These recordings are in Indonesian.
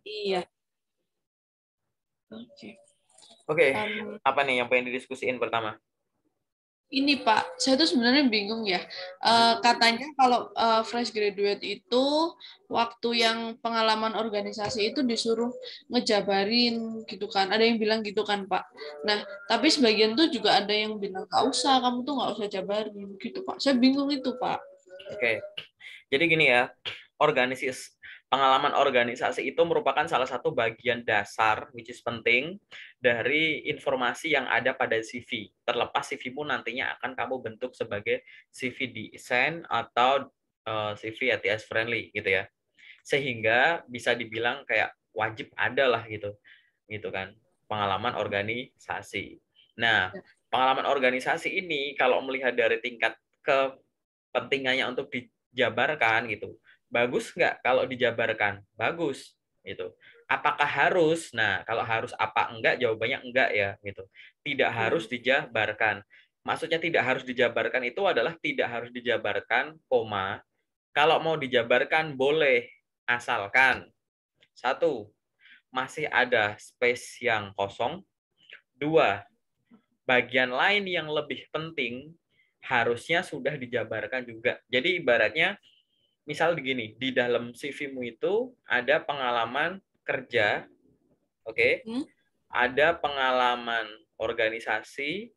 Iya. Oke. Oke, Um, apa nih yang pengen didiskusiin pertama? Ini Pak, saya tuh sebenarnya bingung ya. Mhm. Katanya kalau fresh graduate itu waktu yang pengalaman organisasi itu disuruh ngejabarin gitu kan. Ada yang bilang gitu kan Pak. Nah, tapi sebagian tuh juga ada yang bilang nggak usah, kamu tuh nggak usah jabarin gitu Pak. Saya bingung itu Pak. Oke, jadi gini ya, pengalaman organisasi itu merupakan salah satu bagian dasar, which is penting, dari informasi yang ada pada CV. Terlepas CV-mu nantinya akan kamu bentuk sebagai CV desain atau CV ATS friendly gitu ya. Sehingga bisa dibilang kayak wajib ada lah gitu kan, pengalaman organisasi. Nah, pengalaman organisasi ini kalau melihat dari tingkat kepentingannya untuk dijabarkan gitu, bagus nggak kalau dijabarkan? Bagus gitu. Apakah harus? Nah, kalau harus apa enggak? Jawabannya enggak ya gitu. Tidak harus dijabarkan. Maksudnya tidak harus dijabarkan itu adalah tidak harus dijabarkan, koma. Kalau mau dijabarkan boleh, asalkan satu, masih ada space yang kosong. Dua, bagian lain yang lebih penting harusnya sudah dijabarkan juga. Jadi ibaratnya, misal begini, di dalam CV-mu itu ada pengalaman kerja, oke? Hmm? Ada pengalaman organisasi,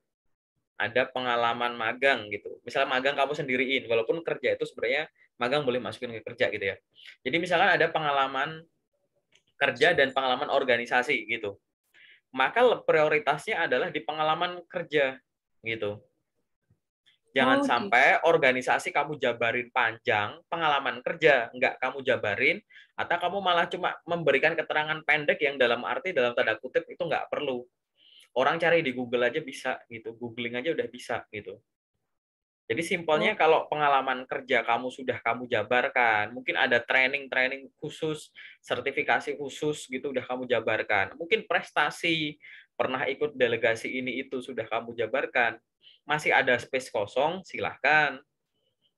ada pengalaman magang gitu. Misalnya magang kamu sendiriin, walaupun kerja itu sebenarnya magang boleh masukin ke kerja gitu ya. Jadi misalkan ada pengalaman kerja dan pengalaman organisasi gitu. Maka prioritasnya adalah di pengalaman kerja gitu. Jangan Oh, gitu. sampai organisasi kamu jabarin panjang, pengalaman kerja nggak kamu jabarin, atau kamu malah cuma memberikan keterangan pendek yang dalam arti dalam tanda kutip itu nggak perlu. Orang cari di Google aja bisa gitu, googling aja udah bisa gitu. Jadi simpelnya Oh, kalau pengalaman kerja kamu sudah kamu jabarkan, mungkin ada training-training khusus, sertifikasi khusus gitu udah kamu jabarkan. Mungkin prestasi, pernah ikut delegasi ini itu sudah kamu jabarkan. Masih ada space kosong, silahkan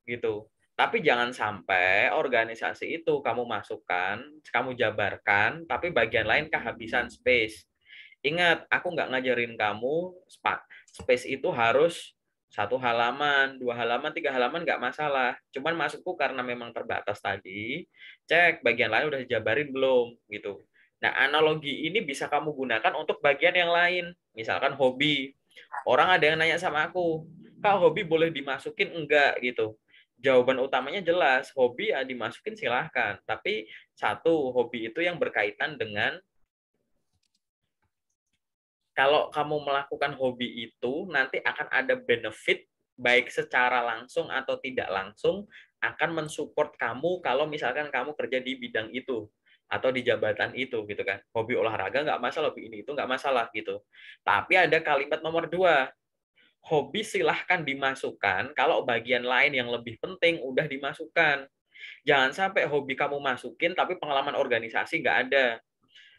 gitu. Tapi jangan sampai organisasi itu kamu masukkan, kamu jabarkan, tapi bagian lain kehabisan space. Ingat, aku nggak ngajarin kamu space itu harus satu halaman, dua halaman, tiga halaman nggak masalah. Cuman masukku karena memang terbatas tadi, cek bagian lain udah dijabarin belum gitu. Nah, analogi ini bisa kamu gunakan untuk bagian yang lain. Misalkan hobi. Orang ada yang nanya sama aku, Kak, hobi boleh dimasukin enggak gitu. Jawaban utamanya jelas, hobi ya dimasukin silahkan. Tapi satu, hobi itu yang berkaitan dengan kalau kamu melakukan hobi itu nanti akan ada benefit baik secara langsung atau tidak langsung akan mensupport kamu kalau misalkan kamu kerja di bidang itu atau di jabatan itu gitu kan. Hobi olahraga nggak masalah, hobi ini itu nggak masalah gitu. Tapi ada kalimat nomor dua, hobi silahkan dimasukkan kalau bagian lain yang lebih penting udah dimasukkan. Jangan sampai hobi kamu masukin tapi pengalaman organisasi nggak ada.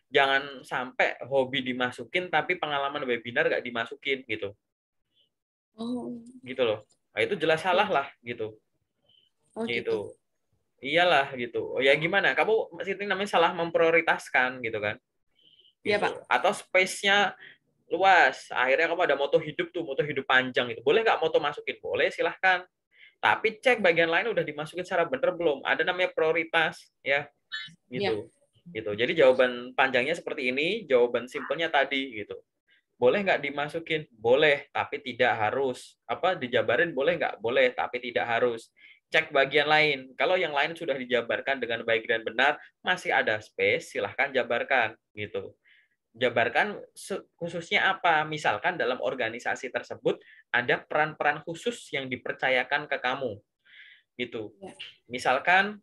Jangan sampai hobi dimasukin tapi pengalaman webinar nggak dimasukin gitu. oh, Gitu loh. Nah, itu jelas salah lah gitu. oh Gitu. gitu. Iyalah gitu. Oh ya gimana? Kamu itu namanya salah memprioritaskan gitu kan. Iya Gitu. Pak. Atau space-nya luas. Akhirnya kamu ada moto hidup tuh, moto hidup panjang itu. Boleh nggak moto masukin? Boleh, silahkan. Tapi cek bagian lain udah dimasukin secara bener belum? Ada namanya prioritas ya, Iya. gitu. Gitu. Jadi jawaban panjangnya seperti ini, jawaban simpelnya tadi gitu. Boleh nggak dimasukin? Boleh, tapi tidak harus. Apa dijabarin boleh nggak? Boleh, tapi tidak harus. Cek bagian lain. Kalau yang lain sudah dijabarkan dengan baik dan benar, masih ada space, silahkan jabarkan gitu. Jabarkan khususnya apa? Misalkan dalam organisasi tersebut ada peran-peran khusus yang dipercayakan ke kamu gitu. Iya. Misalkan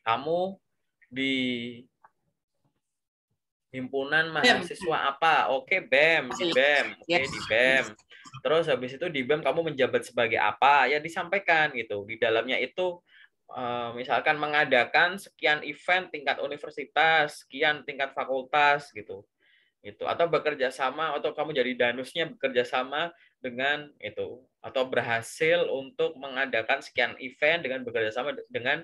kamu di himpunan BEM. mahasiswa apa? Oke, BEM, di BEM. Ya. Oke, di BEM. Terus habis itu di BEM kamu menjabat sebagai apa? Ya disampaikan gitu. Di dalamnya itu misalkan mengadakan sekian event tingkat universitas, sekian tingkat fakultas gitu. Itu atau bekerja sama atau kamu jadi danusnya bekerja sama dengan itu atau berhasil untuk mengadakan sekian event dengan bekerja sama dengan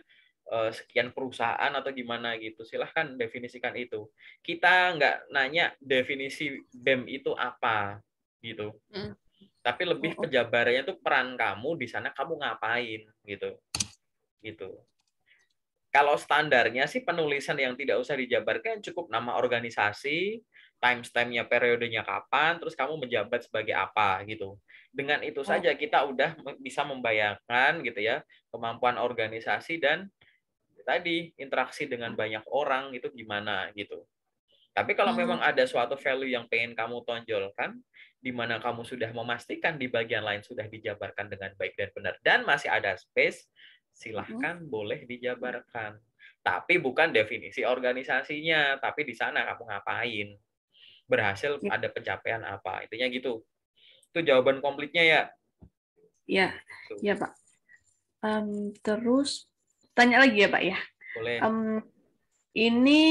sekian perusahaan atau gimana gitu. Silahkan definisikan itu. Kita nggak nanya definisi BEM itu apa gitu. Tapi lebih penjabarannya tuh peran kamu di sana, kamu ngapain gitu. Gitu. Kalau standarnya sih penulisan yang tidak usah dijabarkan, cukup nama organisasi, timestamp-nya, periodenya kapan, terus kamu menjabat sebagai apa gitu. Dengan itu saja kita udah bisa membayangkan gitu ya kemampuan organisasi dan tadi interaksi dengan banyak orang itu gimana gitu. Tapi kalau memang ada suatu value yang pengen kamu tonjolkan, di mana kamu sudah memastikan di bagian lain sudah dijabarkan dengan baik dan benar, dan masih ada space, silahkan boleh dijabarkan. Tapi bukan definisi organisasinya, tapi di sana kamu ngapain, berhasil ada pencapaian apa, intinya gitu. Itu jawaban komplitnya ya. Ya, ya Pak. Terus tanya lagi ya Pak ya. Boleh. Ini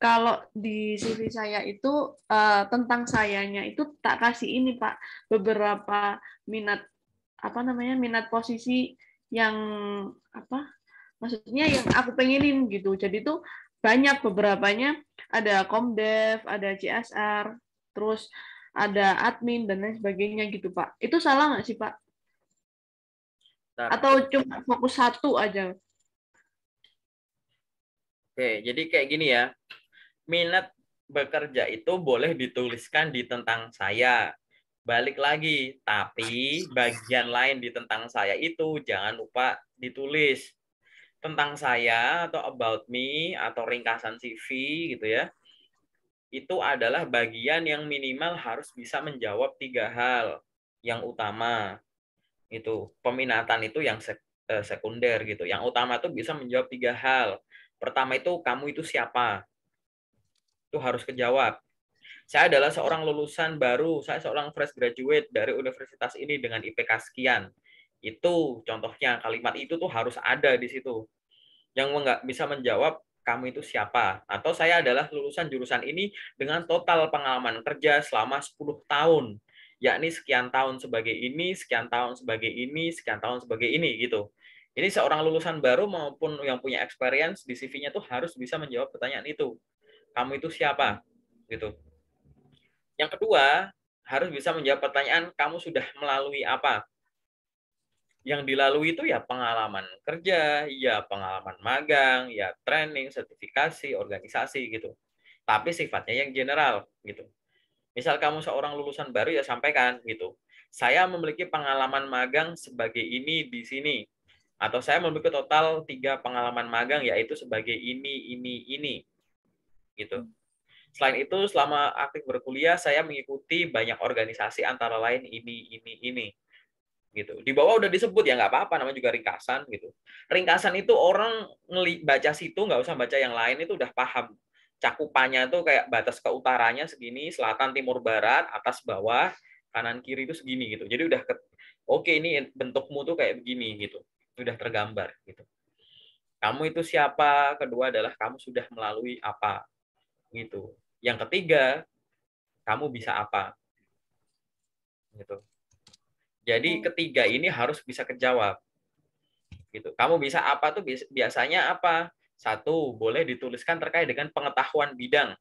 kalau di CV saya itu tentang sayanya itu tak kasih ini Pak, beberapa minat minat posisi yang maksudnya yang aku pengenin gitu. Jadi tuh banyak, beberapanya ada Komdev, ada CSR, terus ada admin dan lain sebagainya gitu Pak. Itu salah nggak sih Pak? Atau cuma fokus satu aja? Oke, jadi kayak gini ya. Minat bekerja itu boleh dituliskan di tentang saya. Balik lagi, tapi bagian lain di tentang saya itu jangan lupa ditulis. Tentang saya atau about me atau ringkasan CV gitu ya. Itu adalah bagian yang minimal harus bisa menjawab 3 hal yang utama. Itu peminatan itu yang sekunder gitu. Yang utama itu bisa menjawab 3 hal. Pertama itu kamu itu siapa? Itu harus kejawab. Saya adalah seorang lulusan baru, saya seorang fresh graduate dari universitas ini dengan IPK sekian. Itu contohnya, kalimat itu tuh harus ada di situ. Yang nggak bisa menjawab, kamu itu siapa? Atau saya adalah lulusan jurusan ini dengan total pengalaman kerja selama 10 tahun. Yakni sekian tahun sebagai ini, sekian tahun sebagai ini, sekian tahun sebagai ini, gitu. Ini seorang lulusan baru maupun yang punya experience di CV-nya tuh harus bisa menjawab pertanyaan itu. Kamu itu siapa? Gitu. Yang kedua, harus bisa menjawab pertanyaan kamu sudah melalui apa. Yang dilalui itu ya pengalaman kerja, ya pengalaman magang, ya training, sertifikasi, organisasi gitu. Tapi sifatnya yang general gitu. Misal kamu seorang lulusan baru ya sampaikan gitu. Saya memiliki pengalaman magang sebagai ini di sini. Atau saya memiliki total 3 pengalaman magang yaitu sebagai ini gitu. Selain itu, selama aktif berkuliah, saya mengikuti banyak organisasi antara lain ini. Gitu. Di bawah udah disebut ya nggak apa-apa, namanya juga ringkasan gitu. Ringkasan itu orang baca situ nggak usah baca yang lain itu udah paham. Cakupannya tuh kayak batas ke utaranya segini, selatan, timur, barat, atas, bawah, kanan, kiri itu segini gitu. Jadi udah oke ini bentukmu tuh kayak begini gitu. Udah tergambar gitu. Kamu itu siapa? Kedua adalah kamu sudah melalui apa gitu. Yang ketiga, kamu bisa apa gitu. Jadi ketiga ini harus bisa kejawab gitu. Kamu bisa apa tuh biasanya apa? Satu, boleh dituliskan terkait dengan pengetahuan bidang.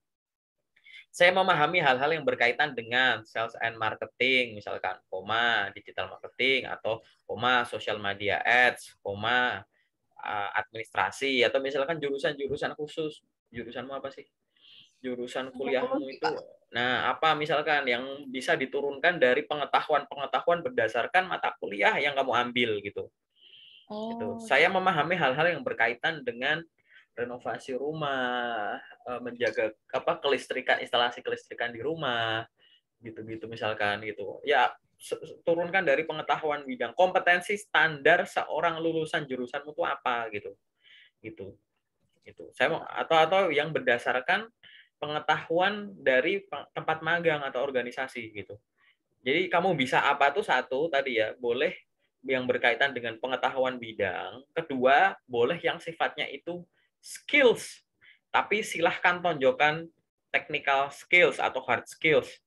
Saya memahami hal-hal yang berkaitan dengan sales and marketing, misalkan koma digital marketing atau koma social media ads, koma administrasi atau misalkan jurusan-jurusan khusus. Jurusanmu apa sih? Jurusan kuliahmu itu, nah apa misalkan yang bisa diturunkan dari pengetahuan berdasarkan mata kuliah yang kamu ambil gitu. Gitu. Saya memahami hal-hal yang berkaitan dengan renovasi rumah, menjaga kelistrikan, instalasi kelistrikan di rumah, gitu-gitu misalkan gitu. Ya turunkan dari pengetahuan bidang, kompetensi standar seorang lulusan jurusanmu itu apa gitu. Gitu. Gitu. Saya mau atau yang berdasarkan pengetahuan dari tempat magang atau organisasi gitu. Jadi kamu bisa apa tuh satu tadi ya, boleh yang berkaitan dengan pengetahuan bidang. Kedua, boleh yang sifatnya itu skills. Tapi silahkan tonjolkan technical skills atau hard skills.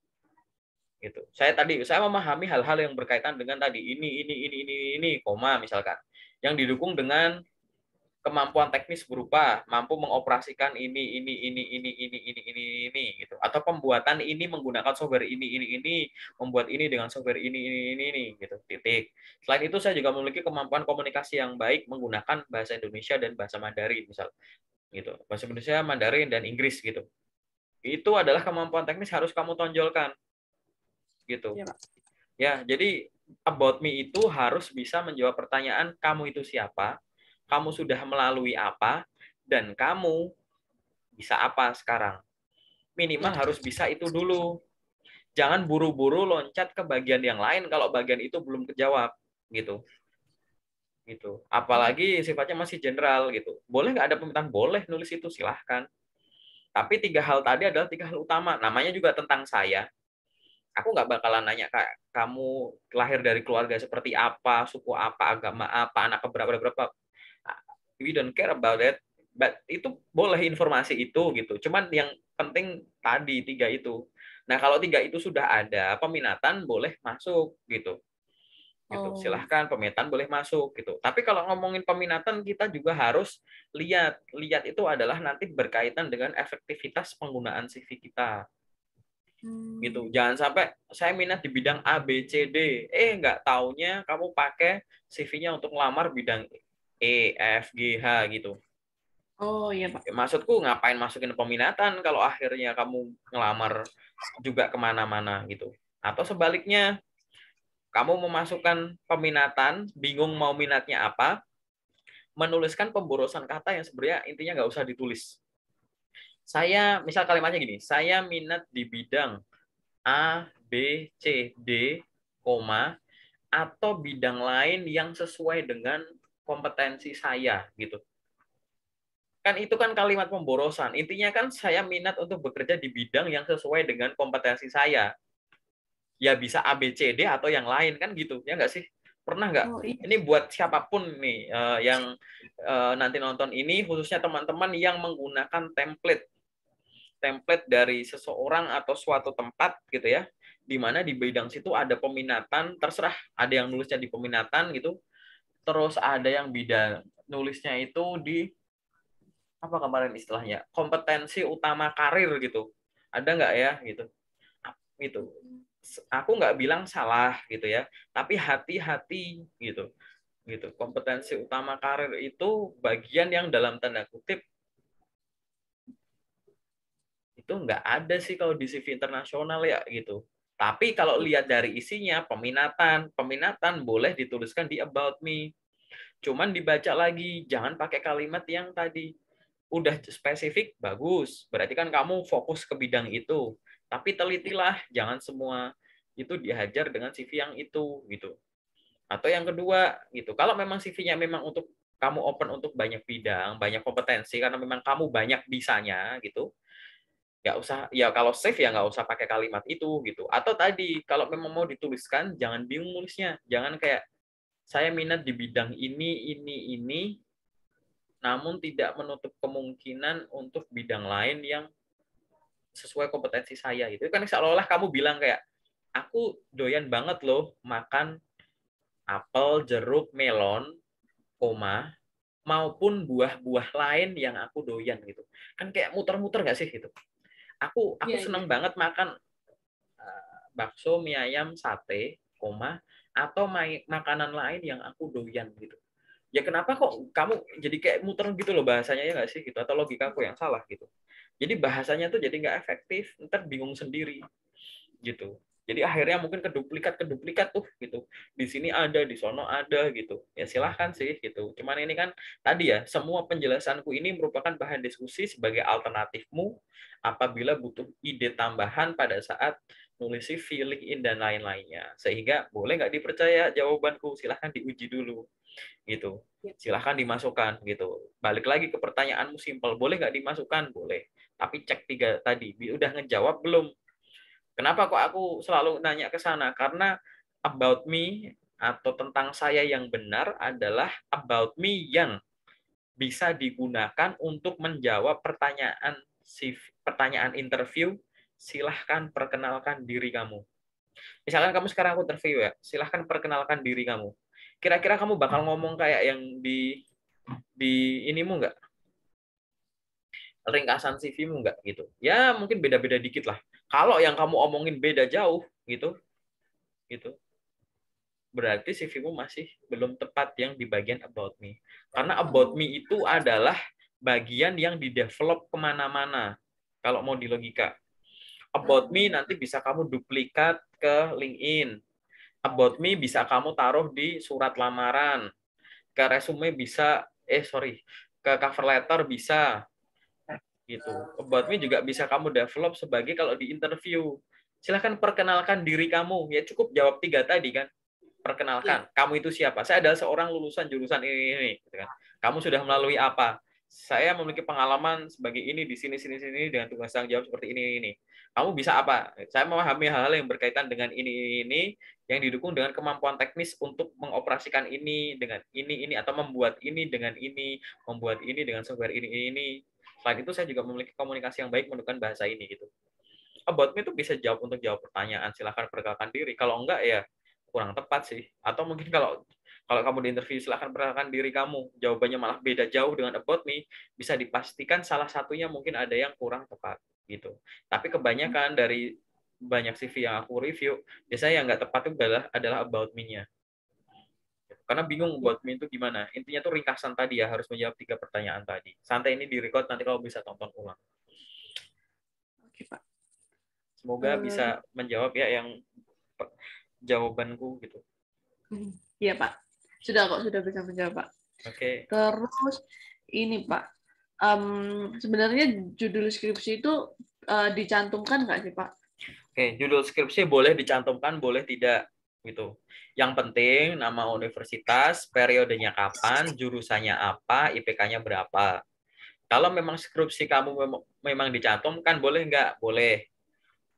Gitu. Saya memahami hal-hal yang berkaitan dengan tadi ini, koma misalkan. Yang didukung dengan kemampuan teknis berupa mampu mengoperasikan ini gitu, atau pembuatan ini menggunakan software ini, membuat ini dengan software ini gitu, titik. Selain itu saya juga memiliki kemampuan komunikasi yang baik menggunakan bahasa Indonesia dan bahasa Mandarin misal gitu, bahasa Indonesia, Mandarin, dan Inggris gitu. Itu adalah kemampuan teknis harus kamu tonjolkan gitu. Ya, Pak. Ya, jadi about me itu harus bisa menjawab pertanyaan kamu itu siapa, kamu sudah melalui apa, dan kamu bisa apa sekarang. Minimal Ya. harus bisa itu dulu. Jangan buru-buru loncat ke bagian yang lain kalau bagian itu belum kejawab gitu. Gitu. Apalagi sifatnya masih general gitu. Boleh nggak ada permintaan? Boleh nulis itu, silahkan. Tapi 3 hal tadi adalah 3 hal utama. Namanya juga tentang saya. Aku nggak bakalan nanya kayak kamu lahir dari keluarga seperti apa, suku apa, agama apa, anak berapa. We don't care about it. But itu boleh informasi itu gitu. Cuman yang penting tadi 3 itu. Nah, kalau 3 itu sudah ada, peminatan boleh masuk gitu. Gitu. Oh. Silahkan peminatan boleh masuk gitu. Tapi kalau ngomongin peminatan kita juga harus lihat itu adalah nanti berkaitan dengan efektivitas penggunaan CV kita gitu. Jangan sampai saya minat di bidang A, B, C, D. Nggak taunya kamu pakai CV-nya untuk ngelamar bidang E, F, G, H gitu. Oh iya, Pak. Maksudku ngapain masukin peminatan kalau akhirnya kamu ngelamar juga kemana-mana gitu. Atau sebaliknya, kamu memasukkan peminatan, bingung mau minatnya apa, menuliskan pemborosan kata yang sebenarnya intinya nggak usah ditulis. Saya, misal kalimatnya gini, saya minat di bidang A, B, C, D, koma, atau bidang lain yang sesuai dengan kompetensi saya gitu. Kan itu kan kalimat pemborosan. Intinya kan saya minat untuk bekerja di bidang yang sesuai dengan kompetensi saya. Ya bisa A, B, C, D atau yang lain kan gitu. Ya nggak sih? Pernah nggak? Oh iya. Ini buat siapapun nih yang nanti nonton ini, khususnya teman-teman yang menggunakan template dari seseorang atau suatu tempat gitu ya, di mana di bidang situ ada peminatan, terserah ada yang nulisnya di peminatan gitu, terus ada yang bidang nulisnya itu di apa kemarin istilahnya, kompetensi utama karir gitu, ada nggak ya gitu. Gitu, aku nggak bilang salah gitu ya, tapi hati-hati gitu. Gitu, kompetensi utama karir itu bagian yang dalam tanda kutip itu nggak ada sih kalau di CV internasional ya gitu. Tapi kalau lihat dari isinya, peminatan boleh dituliskan di about me. Cuman dibaca lagi, jangan pakai kalimat yang tadi. Udah spesifik, bagus. Berarti kan kamu fokus ke bidang itu. Tapi telitilah, jangan semua itu dihajar dengan CV yang itu gitu. Atau yang kedua gitu, kalau memang CV-nya memang untuk kamu open untuk banyak bidang, banyak kompetensi karena memang kamu banyak bisanya gitu, nggak usah, ya kalau save ya nggak usah pakai kalimat itu gitu. Atau tadi kalau memang mau dituliskan jangan bingung nulisnya, jangan kayak saya minat di bidang ini, namun tidak menutup kemungkinan untuk bidang lain yang sesuai kompetensi saya gitu. Kan seolah-olah kamu bilang kayak aku doyan banget loh makan apel, jeruk, melon, koma, maupun buah-buah lain yang aku doyan gitu. Kan kayak muter-muter nggak sih gitu. Aku Iya, iya. seneng banget makan bakso, mie ayam, sate, koma, atau makanan lain yang aku doyan gitu. Ya kenapa kok kamu jadi kayak muter gitu loh bahasanya, ya nggak sih gitu, atau logika aku yang salah gitu. Jadi bahasanya tuh jadi nggak efektif, ntar bingung sendiri gitu. Jadi akhirnya mungkin keduplikat tuh gitu. Di sini ada, di sono ada gitu. Ya silahkan sih gitu. Cuman ini kan tadi ya, semua penjelasanku ini merupakan bahan diskusi sebagai alternatifmu apabila butuh ide tambahan pada saat nulis CV, LinkedIn, dan lain-lainnya. Sehingga boleh nggak dipercaya jawabanku, silahkan diuji dulu gitu. Silahkan dimasukkan gitu. Balik lagi ke pertanyaanmu simpel, boleh nggak dimasukkan? Boleh. Tapi cek 3 tadi, udah ngejawab belum? Kenapa kok aku selalu nanya ke sana? Karena about me atau tentang saya yang benar adalah about me yang bisa digunakan untuk menjawab pertanyaan interview. Silahkan perkenalkan diri kamu. Misalkan kamu sekarang aku interview ya, silahkan perkenalkan diri kamu. Kira-kira kamu bakal ngomong kayak yang di di inimu nggak? Ringkasan CV-mu nggak gitu? Ya mungkin beda-beda dikit lah. Kalau yang kamu omongin beda jauh gitu, berarti CV-mu masih belum tepat yang di bagian about me. Karena about me itu adalah bagian yang di-develop kemana-mana. Kalau mau di logika. About me nanti bisa kamu duplikat ke LinkedIn. About me bisa kamu taruh di surat lamaran. Ke resume bisa, ke cover letter bisa. Gitu. About me juga bisa kamu develop sebagai kalau di interview. Silahkan perkenalkan diri kamu. Ya cukup jawab 3 tadi kan. Perkenalkan, kamu itu siapa? Saya adalah seorang lulusan jurusan ini, gitu kan. Kamu sudah melalui apa? Saya memiliki pengalaman sebagai ini di sini dengan tugas tanggung jawab seperti ini. Kamu bisa apa? Saya memahami hal-hal yang berkaitan dengan ini yang didukung dengan kemampuan teknis untuk mengoperasikan ini dengan ini atau membuat ini dengan ini, membuat ini dengan software ini. Selain itu saya juga memiliki komunikasi yang baik menggunakan bahasa ini gitu. About me itu bisa jawab pertanyaan, silahkan perkenalkan diri. Kalau enggak ya kurang tepat sih. Atau mungkin kalau kamu di interview silahkan perkenalkan diri kamu, jawabannya malah beda jauh dengan about me, bisa dipastikan salah satunya mungkin ada yang kurang tepat gitu. Tapi kebanyakan dari banyak CV yang aku review, biasanya yang nggak tepat itu adalah about me-nya. Karena bingung about me itu gimana. Intinya tuh ringkasan tadi ya, harus menjawab 3 pertanyaan tadi. Santai, ini di-record, nanti kamu bisa tonton ulang. Oke, Pak. Semoga bisa menjawab ya yang jawabanku gitu. Iya, Pak. Sudah bisa menjawab, Pak. Oke. Terus ini, Pak. Sebenarnya judul skripsi itu dicantumkan nggak sih, Pak? Oke, judul skripsi boleh dicantumkan, boleh tidak gitu. Yang penting nama universitas, periodenya kapan, jurusannya apa, IPK-nya berapa. Kalau memang skripsi kamu memang dicantumkan, boleh nggak? Boleh.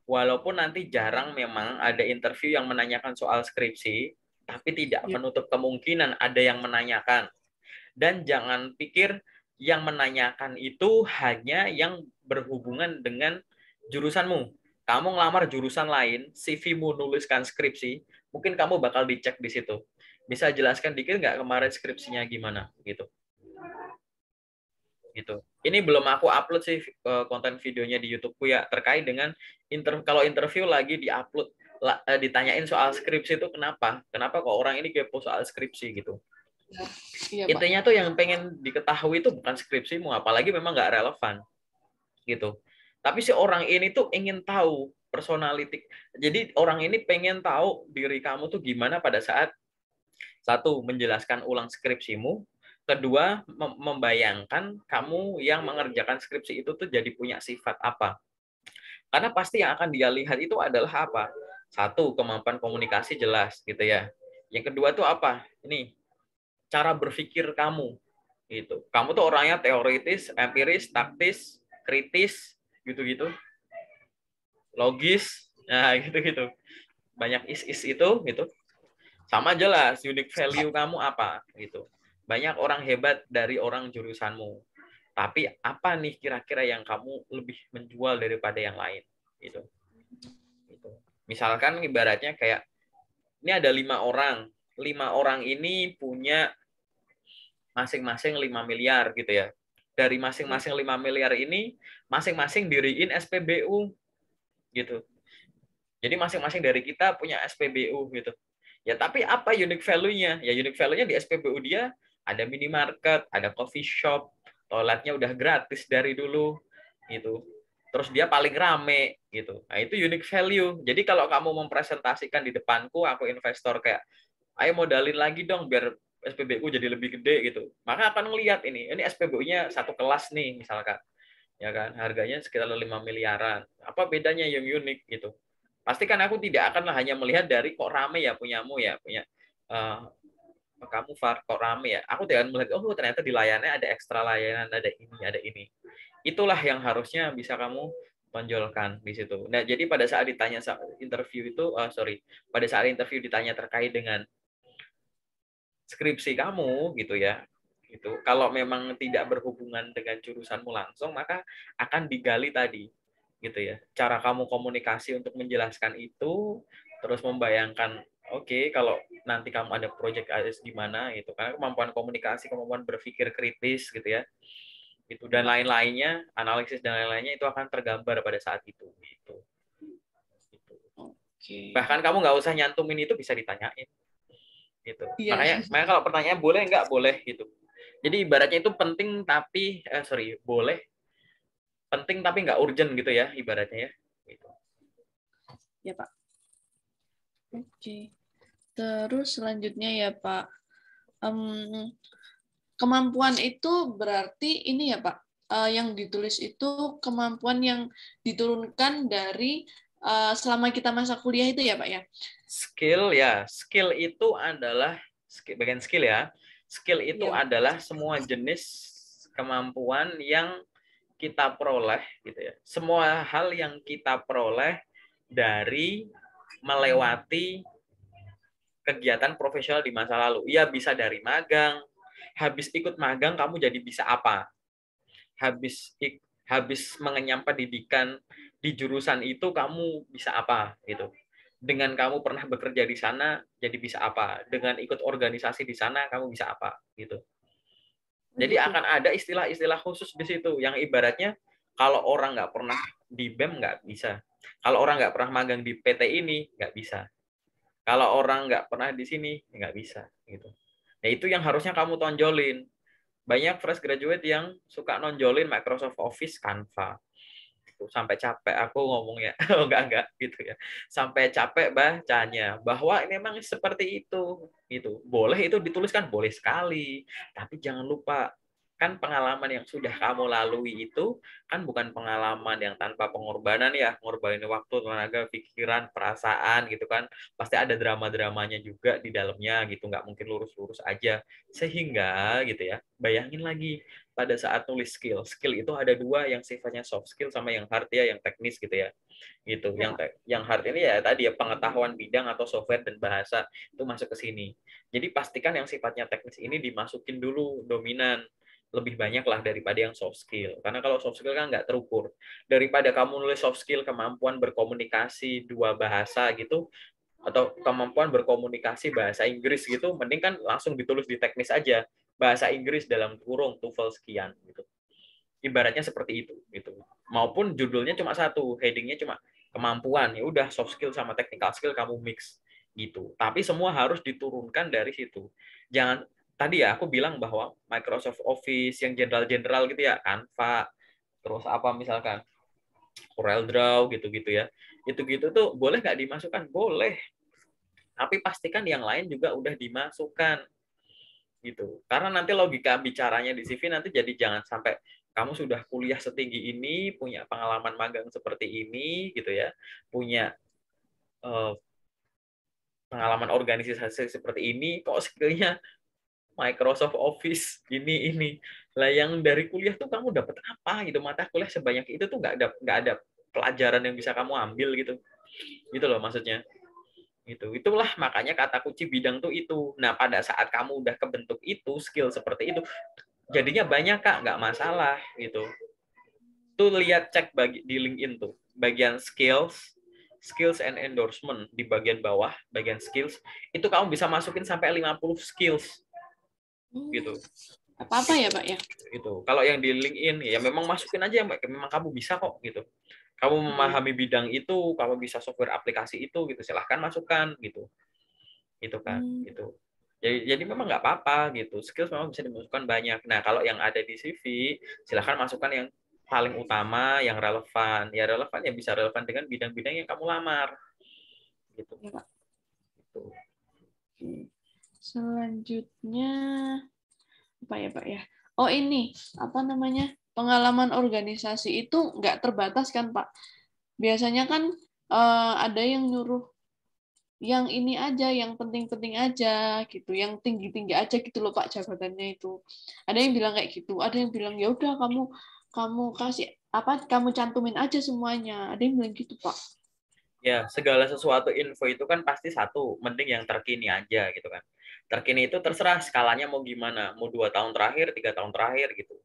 Walaupun nanti jarang memang ada interview yang menanyakan soal skripsi, tapi tidak menutup kemungkinan ada yang menanyakan. Dan jangan pikir yang menanyakan itu hanya yang berhubungan dengan jurusanmu. Kamu ngelamar jurusan lain, CV-mu nuliskan skripsi, mungkin kamu bakal dicek di situ. Bisa jelaskan dikit nggak kemarin skripsinya gimana? Gitu. Ini belum aku upload sih konten videonya di YouTube-ku ya, terkait dengan kalau interview lagi diupload, ditanyain soal skripsi itu kenapa? Kenapa kok orang ini kepo soal skripsi gitu? Iya, Intinya tuh yang pengen diketahui itu bukan skripsimu, apalagi memang nggak relevan gitu. Tapi si orang ini tuh ingin tahu personality. Jadi orang ini pengen tahu diri kamu tuh gimana pada saat satu menjelaskan ulang skripsimu, kedua membayangkan kamu yang mengerjakan skripsi itu tuh jadi punya sifat apa. Karena pasti yang akan dia lihat itu adalah apa? Satu, kemampuan komunikasi jelas gitu ya. Yang kedua tuh apa? Ini cara berpikir kamu gitu. Kamu tuh orangnya teoritis, empiris, taktis, kritis, gitu-gitu, logis, nah gitu-gitu. Banyak is itu gitu. Sama jelas unique value kamu apa gitu. Banyak orang hebat dari orang jurusanmu. Tapi apa nih kira-kira yang kamu lebih menjual daripada yang lain gitu. Gitu. Misalkan ibaratnya kayak ini ada 5 orang. 5 orang ini punya masing-masing 5 miliar gitu ya. Dari masing-masing 5 miliar ini, masing-masing diriin SPBU gitu. Jadi masing-masing dari kita punya SPBU gitu. Ya tapi apa unique value-nya? Ya unique value-nya di SPBU dia ada minimarket, ada coffee shop, toiletnya udah gratis dari dulu gitu. Terus dia paling rame gitu. Nah, itu unique value. Jadi kalau kamu mempresentasikan di depanku, aku investor kayak ayo modalin lagi dong biar SPBU jadi lebih gede gitu. Maka akan ngelihat ini SPBU-nya satu kelas nih misalkan. Ya kan, harganya sekitar 5 miliaran. Apa bedanya yang unik gitu. Pasti kan aku tidak akan hanya melihat dari kok rame ya punyamu ya, punya kamu Far kok rame ya. Aku tidak akan melihat oh ternyata di layanannya ada ekstra layanan, ada ini, ada ini. Itulah yang harusnya bisa kamu tonjolkan di situ. Nah, jadi pada saat ditanya interview itu, pada saat interview ditanya terkait dengan skripsi kamu gitu ya, gitu. Kalau memang tidak berhubungan dengan jurusanmu langsung, maka akan digali tadi, gitu ya. Cara kamu komunikasi untuk menjelaskan itu, terus membayangkan Oke, kalau nanti kamu ada project AS di mana gitu, karena kemampuan komunikasi, kemampuan berpikir kritis gitu ya, itu dan lain-lainnya, analisis dan lain-lainnya itu akan tergambar pada saat itu gitu. Gitu. Oke. Bahkan kamu nggak usah nyantumin itu bisa ditanyain gitu. Iya. Makanya kalau pertanyaan boleh nggak boleh gitu. Jadi ibaratnya itu penting tapi boleh penting tapi nggak urgent gitu ya ibaratnya ya. Gitu. Ya, Pak. Oke. Terus selanjutnya ya, Pak. Em, Kemampuan itu berarti ini ya, Pak. Yang ditulis itu kemampuan yang diturunkan dari selama kita masa kuliah itu ya, Pak ya? Skill itu adalah bagian skill ya. Skill itu Iya. adalah semua jenis kemampuan yang kita peroleh gitu ya. Semua hal yang kita peroleh dari melewati kegiatan profesional di masa lalu. Ya bisa dari magang, habis ikut magang kamu jadi bisa apa? Habis mengenyam pendidikan di jurusan itu kamu bisa apa gitu. Dengan kamu pernah bekerja di sana jadi bisa apa? Dengan ikut organisasi di sana kamu bisa apa gitu. Jadi Gitu. akan ada istilah-istilah khusus di situ yang ibaratnya kalau orang nggak pernah di BEM nggak bisa. Kalau orang nggak pernah magang di PT ini nggak bisa. Kalau orang nggak pernah di sini nggak bisa gitu. Nah itu yang harusnya kamu tonjolin. Banyak fresh graduate yang suka nonjolin Microsoft Office, Canva. Sampai capek aku ngomongnya. Enggak gitu ya. Sampai capek bacanya bahwa ini memang seperti itu gitu. Boleh itu dituliskan boleh sekali, tapi jangan lupa kan pengalaman yang sudah kamu lalui itu kan bukan pengalaman yang tanpa pengorbanan ya, ngorbanin waktu, tenaga, pikiran, perasaan gitu kan. Pasti ada drama-dramanya juga di dalamnya gitu, nggak mungkin lurus-lurus aja. Sehingga gitu ya, bayangin lagi pada saat nulis skill itu ada dua yang sifatnya soft skill sama yang hard ya, yang teknis gitu ya gitu. Ya, Pak. Yang hard ini ya tadi ya pengetahuan bidang atau software dan bahasa itu masuk ke sini. Jadi pastikan yang sifatnya teknis ini dimasukin dulu dominan lebih banyak lah daripada yang soft skill, karena kalau soft skill kan nggak terukur. Daripada kamu nulis soft skill kemampuan berkomunikasi dua bahasa gitu atau kemampuan berkomunikasi bahasa Inggris gitu, mending kan langsung ditulis di teknis aja, bahasa Inggris dalam kurung TOEFL sekian gitu. Ibaratnya seperti itu gitu. Maupun judulnya cuma satu, headingnya cuma kemampuan, ya udah soft skill sama technical skill kamu mix gitu. Tapi semua harus diturunkan dari situ. Jangan tadi ya aku bilang bahwa Microsoft Office yang general-general gitu ya, Canva, terus apa misalkan CorelDRAW gitu-gitu ya. Itu-gitu tuh boleh nggak dimasukkan? Boleh, tapi pastikan yang lain juga udah dimasukkan gitu. Karena nanti logika bicaranya di CV nanti jadi jangan sampai kamu sudah kuliah setinggi ini, punya pengalaman magang seperti ini gitu ya, punya eh, pengalaman organisasi seperti ini, kok skillnya Microsoft Office ini. Lah yang dari kuliah tuh kamu dapat apa gitu, mata kuliah sebanyak itu tuh nggak ada pelajaran yang bisa kamu ambil gitu loh maksudnya. Itulah makanya kata kunci bidang tuh itu. Nah pada saat kamu udah kebentuk itu skill seperti itu jadinya banyak kak, nggak masalah gitu. Tuh lihat cek di LinkedIn tuh bagian skills and endorsement di bagian bawah, bagian skills itu kamu bisa masukin sampai 50 skills gitu. Apa-apa ya, Pak ya? Itu kalau yang di LinkedIn ya memang masukin aja yang memang kamu bisa kok gitu. Kamu memahami bidang itu, kamu bisa software aplikasi itu gitu, silahkan masukkan gitu. Itu kan gitu. Jadi memang nggak apa-apa gitu, skills memang bisa dimasukkan banyak. Nah kalau yang ada di CV silahkan masukkan yang paling utama, yang relevan. Ya relevan ya bisa relevan dengan bidang-bidang yang kamu lamar gitu. Ya, Pak. Gitu. Selanjutnya apa ya, Pak ya? Oh, ini apa namanya? Pengalaman organisasi itu nggak terbatas kan, Pak? Biasanya kan ada yang nyuruh yang ini aja, yang penting-penting aja gitu, yang tinggi-tinggi aja gitu loh Pak jabatannya itu. Ada yang bilang kayak gitu, ada yang bilang ya udah kamu kamu kasih apa kamu cantumin aja semuanya. Ada yang bilang gitu Pak. Ya segala sesuatu info itu kan pasti satu, mending yang terkini aja gitu kan. Terkini itu terserah skalanya mau gimana, mau 2 tahun terakhir, 3 tahun terakhir gitu.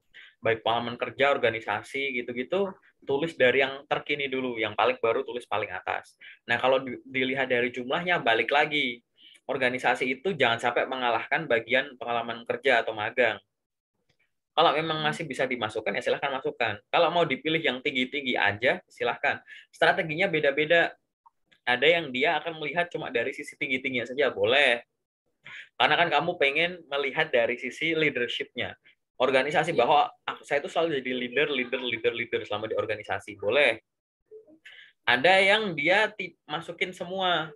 Baik pengalaman kerja, organisasi gitu-gitu, tulis dari yang terkini dulu, yang paling baru tulis paling atas. Nah kalau dilihat dari jumlahnya balik lagi, organisasi itu jangan sampai mengalahkan bagian pengalaman kerja atau magang. Kalau memang masih bisa dimasukkan, ya silahkan masukkan. Kalau mau dipilih yang tinggi-tinggi aja, silahkan. Strateginya beda-beda. Ada yang dia akan melihat cuma dari sisi tinggi-tingginya saja, boleh. Karena kan kamu pengen melihat dari sisi leadership-nya. Organisasi, bahwa saya itu selalu jadi leader selama di organisasi. Boleh. Ada yang dia masukin semua.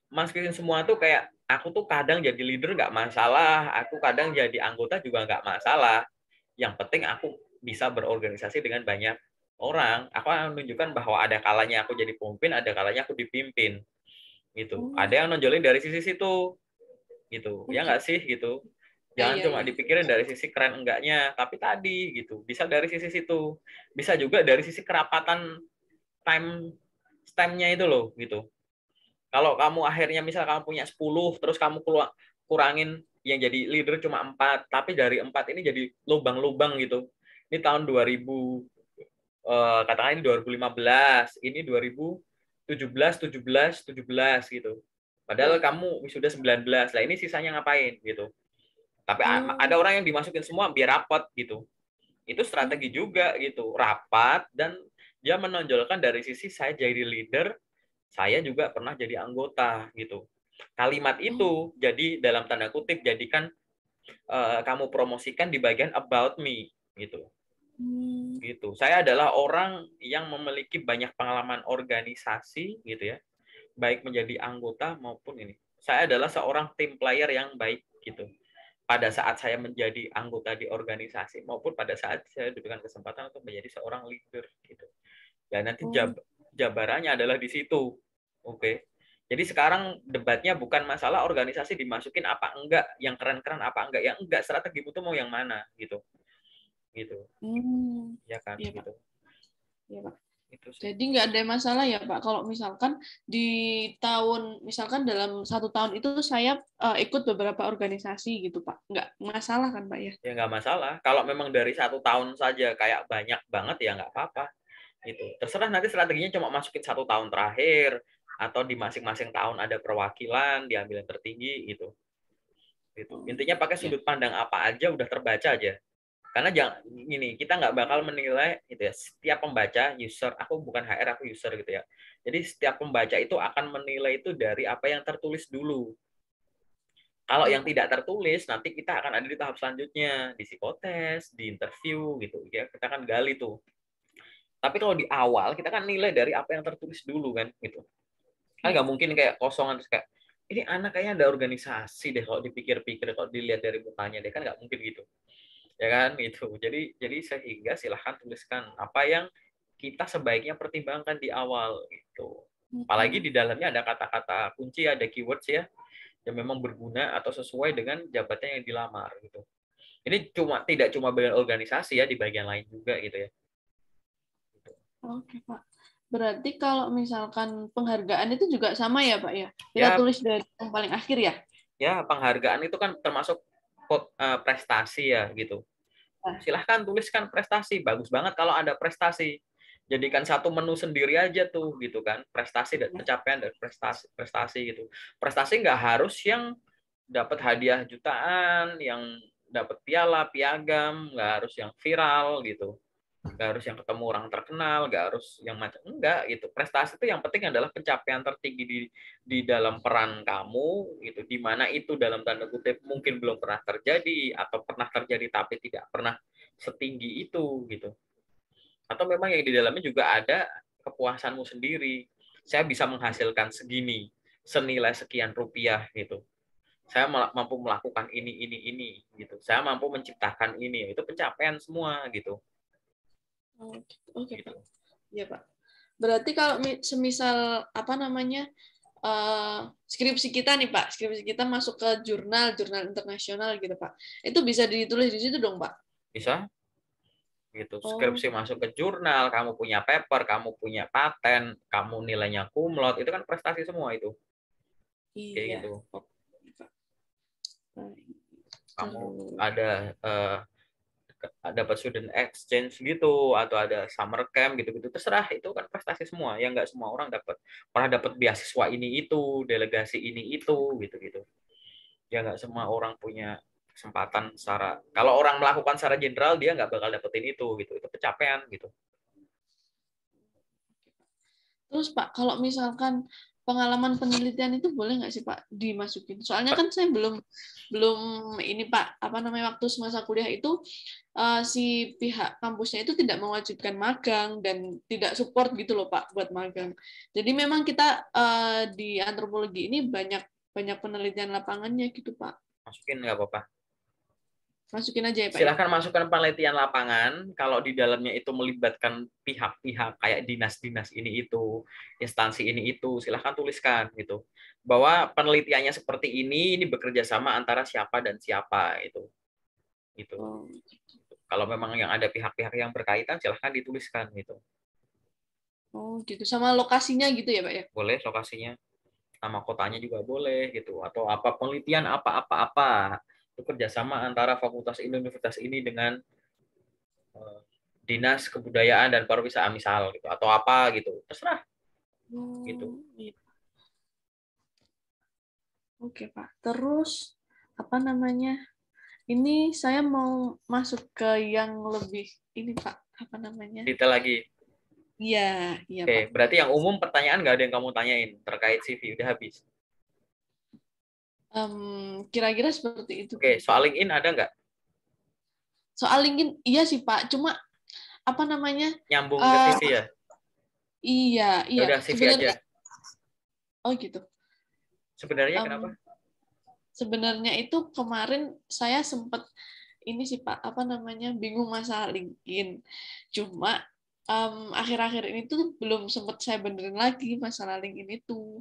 Masukin semua tuh kayak, aku tuh kadang jadi leader nggak masalah, aku kadang jadi anggota juga nggak masalah. Yang penting aku bisa berorganisasi dengan banyak orang. Aku akan menunjukkan bahwa ada kalanya aku jadi pemimpin, ada kalanya aku dipimpin. Gitu. Ada yang nonjolin dari sisi situ. Gitu. Ya nggak sih gitu. Jangan cuma dipikirin dari sisi keren enggaknya, tapi tadi gitu. Bisa dari sisi situ. Bisa juga dari sisi kerapatan time stamp-nya itu loh gitu. Kalau kamu akhirnya misal kamu punya 10, terus kamu kurangin yang jadi leader cuma 4, tapi dari 4 ini jadi lubang-lubang gitu. Ini tahun 2000, katakan ini 2015, ini 2017, 17, 17 gitu. Padahal kamu sudah 19, lah ini sisanya ngapain gitu. Tapi ada orang yang dimasukin semua biar rapat gitu. Itu strategi juga gitu, rapat, dan dia menonjolkan dari sisi saya jadi leader, saya juga pernah jadi anggota gitu. Kalimat itu jadi dalam tanda kutip jadikan kamu promosikan di bagian about me gitu. Gitu. Saya adalah orang yang memiliki banyak pengalaman organisasi gitu ya. Baik menjadi anggota maupun ini. Saya adalah seorang team player yang baik gitu. Pada saat saya menjadi anggota di organisasi maupun pada saat saya diberikan kesempatan untuk menjadi seorang leader gitu. Dan nanti jabarannya adalah di situ. Oke. Jadi sekarang debatnya bukan masalah organisasi dimasukin apa enggak, yang keren-keren apa enggak, yang enggak, strategimu tuh mau yang mana gitu. Gitu. Ya kan Iya, gitu. Pak. Iya, Pak. Itu sih. Jadi nggak ada masalah ya Pak kalau misalkan di misalkan dalam 1 tahun itu saya ikut beberapa organisasi gitu Pak, nggak masalah kan Pak ya? Ya nggak masalah. Kalau memang dari 1 tahun saja kayak banyak banget ya nggak apa-apa. Gitu. Terserah nanti strateginya cuma masukin 1 tahun terakhir atau di masing-masing tahun ada perwakilan diambil yang tertinggi gitu. Gitu. Intinya pakai sudut pandang apa aja udah terbaca aja. Karena jangan ini kita nggak bakal menilai gitu ya. Setiap pembaca user, aku bukan HR, aku user gitu ya. Jadi setiap pembaca itu akan menilai itu dari apa yang tertulis dulu. Kalau yang tidak tertulis, nanti kita akan ada di tahap selanjutnya, di psikotes, di interview gitu ya. Kita akan gali tuh. Tapi kalau di awal kita kan nilai dari apa yang tertulis dulu kan gitu. Kan nggak mungkin kayak kosongan terus kayak ini anak kayaknya ada organisasi deh kalau dipikir-pikir, kalau dilihat dari mukanya deh, kan nggak mungkin gitu. Ya kan gitu. Jadi sehingga silahkan tuliskan apa yang kita sebaiknya pertimbangkan di awal gitu. Apalagi di dalamnya ada kata-kata kunci, ada keywords ya yang memang berguna atau sesuai dengan jabatan yang dilamar gitu. Ini tidak cuma bagian organisasi ya, di bagian lain juga gitu ya. Oke Pak. Berarti kalau misalkan penghargaan itu juga sama ya Pak ya? Kita Ya, tulis dari yang paling akhir ya? ya penghargaan itu kan termasuk prestasi ya gitu. Silahkan tuliskan prestasi, bagus banget kalau ada prestasi. Jadikan satu menu sendiri aja tuh gitu kan, prestasi dan pencapaian dan prestasi gitu. Prestasi nggak harus yang dapat hadiah jutaan, yang dapat piala, piagam, nggak harus yang viral gitu, nggak harus yang ketemu orang terkenal, nggak harus yang macam, enggak gitu. Prestasi itu yang penting adalah pencapaian tertinggi di dalam peran kamu gitu, di mana itu dalam tanda kutip mungkin belum pernah terjadi atau pernah terjadi tapi tidak pernah setinggi itu gitu. Atau memang yang di dalamnya juga ada kepuasanmu sendiri. Saya bisa menghasilkan segini, senilai sekian rupiah gitu. Saya mampu melakukan ini gitu. Saya mampu menciptakan ini, itu pencapaian semua gitu. Oke Gitu. Pak. Iya Pak. Berarti kalau semisal apa namanya skripsi kita nih Pak, skripsi kita masuk ke jurnal internasional gitu Pak, itu bisa ditulis di situ dong Pak? Bisa gitu. Skripsi masuk ke jurnal, kamu punya paper, kamu punya paten, kamu nilainya cum laude, itu kan prestasi semua itu. Kayak Iya. gitu. Oke, Pak. Kamu ada dapat student exchange gitu atau ada summer camp gitu-gitu, terserah, itu kan prestasi semua. Ya nggak semua orang pernah dapat beasiswa ini itu, delegasi ini itu gitu-gitu. Ya nggak semua orang punya kesempatan secara, kalau orang melakukan secara general dia nggak bakal dapetin itu pencapaian gitu. Terus Pak, kalau misalkan pengalaman penelitian itu boleh nggak sih Pak dimasukin? Soalnya kan saya belum belum ini Pak, apa namanya, waktu semasa kuliah itu si pihak kampusnya itu tidak mewajibkan magang dan tidak support gitu loh Pak buat magang. Jadi memang kita di antropologi ini banyak banyak penelitian lapangannya gitu Pak. Masukin nggak apa-apa. Masukin aja ya Pak ya. Silahkan masukkan penelitian lapangan kalau di dalamnya itu melibatkan pihak-pihak kayak dinas-dinas ini itu, instansi ini itu, silahkan tuliskan gitu. Bahwa penelitiannya seperti ini bekerja sama antara siapa dan siapa itu. Gitu. Oh, Kalau memang yang ada pihak-pihak yang berkaitan silahkan dituliskan gitu. oh gitu. Sama lokasinya gitu ya Pak ya. Boleh lokasinya, nama kotanya juga boleh gitu, atau apa penelitian apa-apa-apa. Itu kerjasama antara fakultas ini universitas ini dengan dinas kebudayaan dan pariwisata misal gitu, atau apa gitu, terserah gitu. Oh, iya. Oke Pak. Terus apa namanya? Ini saya mau masuk ke yang lebih ini Pak, apa namanya? Detail lagi. Iya, iya Oke, Pak. berarti yang umum pertanyaan nggak ada yang kamu tanyain terkait CV, udah habis. Kira-kira seperti itu. Oke, soal LinkedIn ada nggak? Soal LinkedIn, iya sih Pak. Cuma apa namanya? Nyambung ke eh CV ya? iya, Ya iya. udah CV aja. Sebenarnya, oh gitu. Sebenarnya kenapa? Em, Sebenarnya itu kemarin saya sempat ini sih Pak, apa namanya, bingung masalah LinkedIn. Cuma akhir-akhir ini tuh belum sempat saya benerin lagi masalah LinkedIn itu.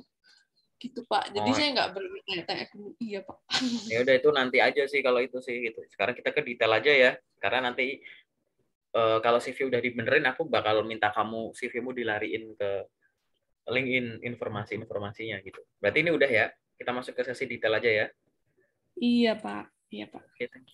Gitu Pak. Jadi Oh, saya nggak bertanya-tanya dulu. Iya Pak. ya udah itu nanti aja sih kalau itu sih gitu. Sekarang kita ke detail aja ya. Karena nanti kalau CV udah dibenerin, aku bakal minta kamu CV-mu dilariin ke LinkedIn informasi-informasinya gitu. Berarti ini udah ya. Kita masuk ke sesi detail aja ya. Iya Pak. Iya Pak. Oke, thank you.